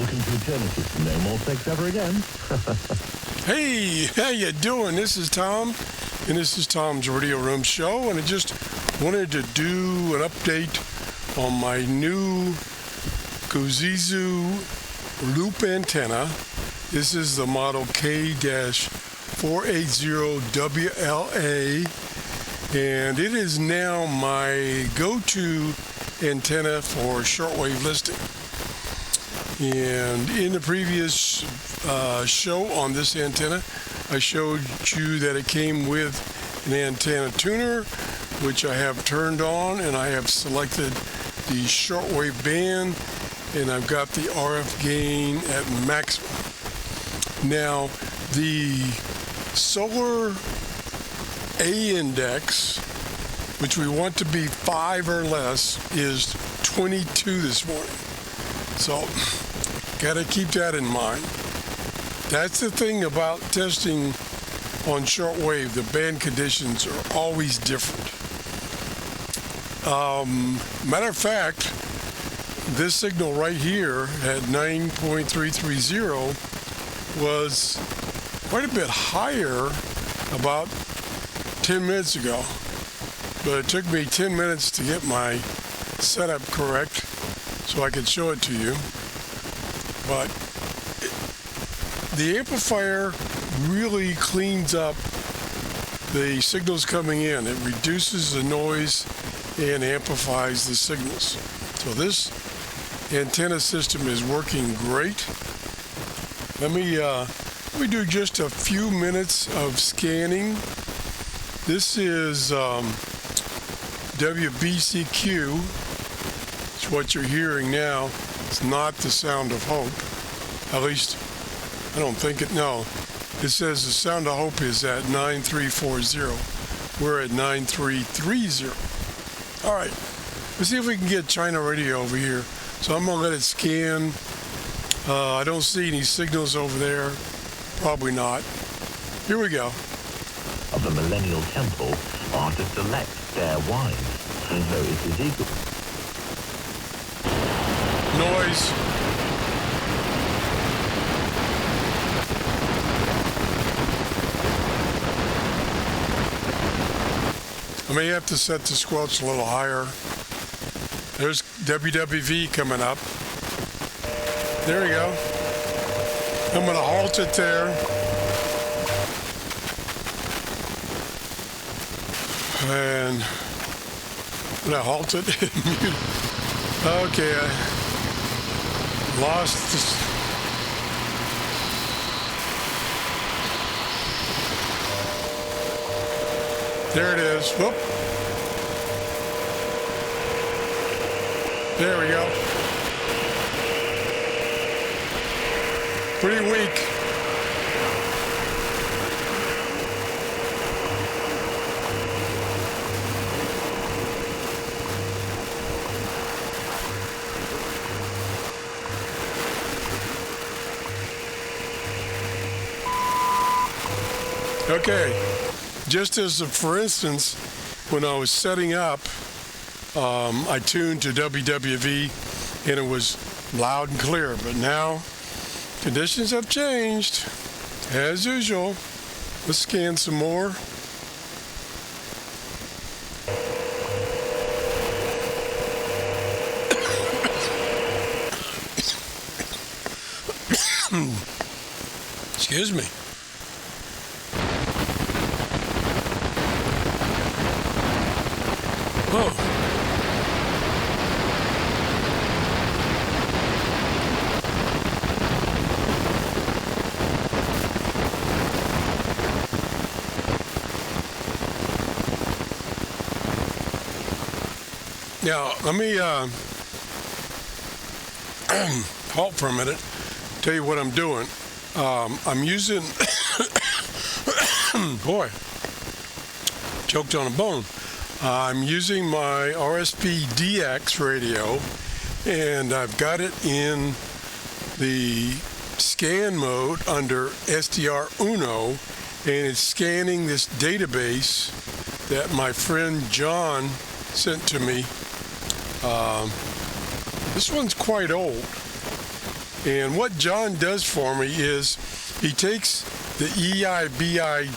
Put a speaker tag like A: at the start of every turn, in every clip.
A: Welcome to eternity. No more sex ever again.
B: Hey, how you doing? This is Tom, and this is Tom's Radio Room Show, and I just wanted to do an update on my new GOOZEEZOO loop antenna. This is the model K-480WLA, and it is now my go-to antenna for shortwave listening. And in the previous show on this antenna, I showed you that it came with an antenna tuner, which I have turned on, and I have selected the shortwave band, and I've got the RF gain at maximum. Now, the solar A index, which we want to be 5 or less, is 22 this morning. So, got to keep that in mind. That's the thing about testing on shortwave. The band conditions are always different. Matter of fact, this signal right here at 9.330 was quite a bit higher about 10 minutes ago. But it took me 10 minutes to get my setup correct so I could show it to you. But the amplifier really cleans up the signals coming in. It reduces the noise and amplifies the signals. So this antenna system is working great. Let me do just a few minutes of scanning. This is WBCQ. It's what you're hearing now. It's not the sound of hope. At least, I don't think it, no. It says the sound of hope is at 9340. We're at 9330. All right, let's see if we can get China radio over here. So I'm gonna let it scan. I don't see any signals over there. Probably not. Here we go.
A: Of the Millennial Temple are to select their wives. And so it is equal.
B: Noise. I may have to set the squelch a little higher. There's WWV coming up. There we go. I'm going to halt it there. And I'm going to halt it. Okay, I lost this. There it is. Whoop. There we go. Pretty weak. Okay, just as a for instance, when I was setting up, I tuned to WWV and it was loud and clear, but now conditions have changed, as usual. Let's scan some more. Excuse me. Whoa. Now, let me halt for a minute, tell you what I'm doing. I'm using, boy, choked on a bone. I'm using my RSP-DX radio, and I've got it in the scan mode under SDR Uno, and it's scanning this database that my friend John sent to me. This one's quite old. And what John does for me is he takes the EIBI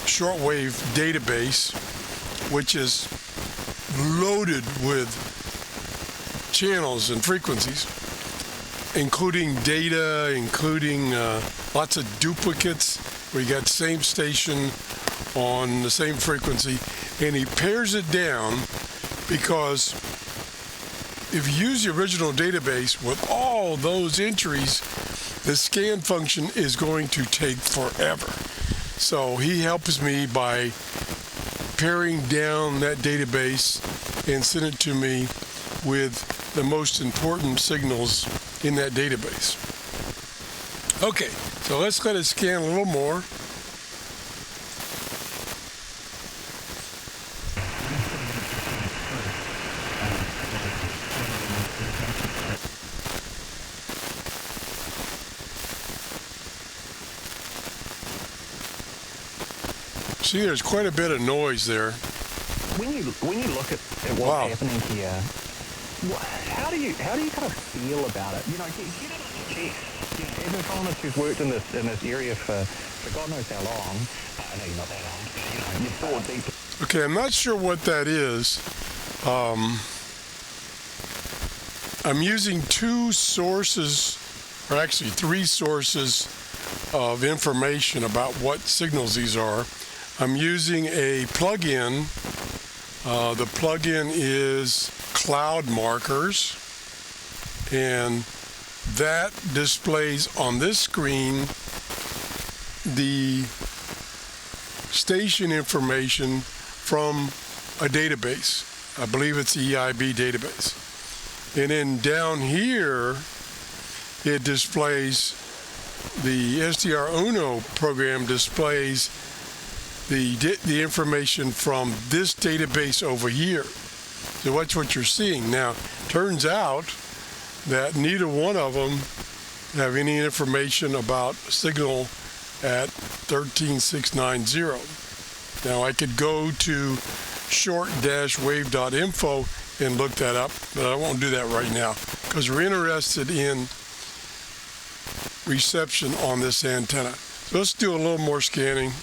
B: shortwave database, which is loaded with channels and frequencies, including data, including lots of duplicates where you got same station on the same frequency, and he pairs it down, because if you use the original database with all those entries, the scan function is going to take forever. So he helps me by paring down that database and send it to me with the most important signals in that database. Okay, so let's let it scan a little more. See, there's quite a bit of noise there.
A: When you look at what's happening here, how do you kind of feel about it? You know, get it on your chest. You know, as an economist who's worked in this area for God knows how long. I know you're not that long. You know, you've thought deeply.
B: Okay, I'm not sure what that is. I'm using two sources, or actually three sources of information about what signals these are. I'm using a plugin. The plugin is Cloud Markers, and that displays on this screen the station information from a database. I believe it's the EIB database. And then down here, it displays the SDR Uno program displays the information from this database over here. So that's what you're seeing. Now, turns out that neither one of them have any information about signal at 13690. Now, I could go to short-wave.info and look that up, but I won't do that right now because we're interested in reception on this antenna. So let's do a little more scanning.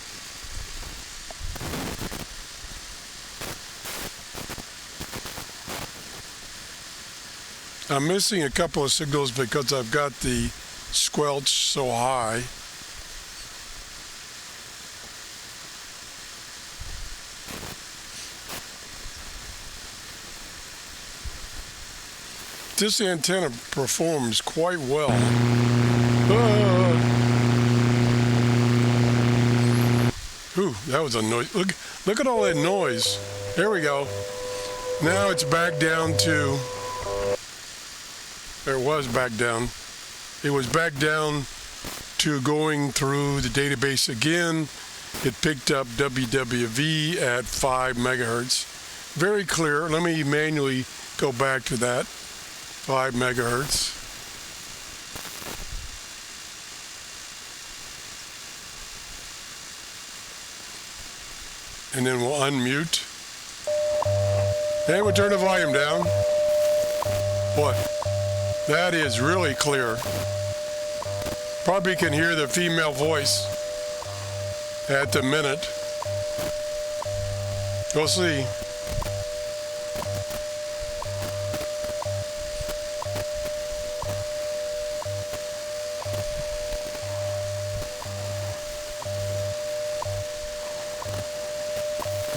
B: I'm missing a couple of signals because I've got the squelch so high. This antenna performs quite well. Ooh, that was a noise. Look at all that noise. There we go. Now it's back down to... It was back down. It was back down to going through the database again. It picked up WWV at 5 megahertz. Very clear. Let me manually go back to that. 5 megahertz. And then we'll unmute. And we'll turn the volume down. What? That is really clear. Probably can hear the female voice at the minute. We'll see.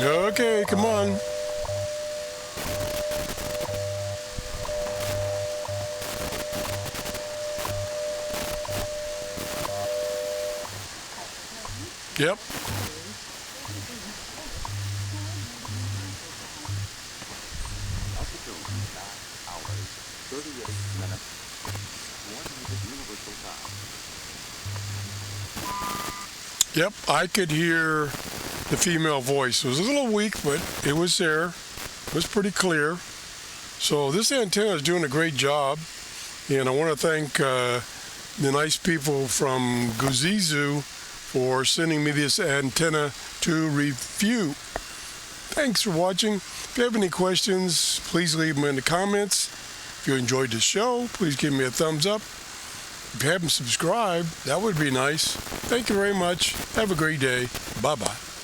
B: Okay, come on. Yep. Yep, I could hear the female voice. It was a little weak, but it was there. It was pretty clear. So this antenna is doing a great job, and I want to thank the nice people from GOOZEEZOO for sending me this antenna to review. Thanks for watching. If you have any questions, please leave them in the comments. If you enjoyed the show, please give me a thumbs up. If you haven't subscribed, that would be nice. Thank you very much. Have a great day. Bye-bye.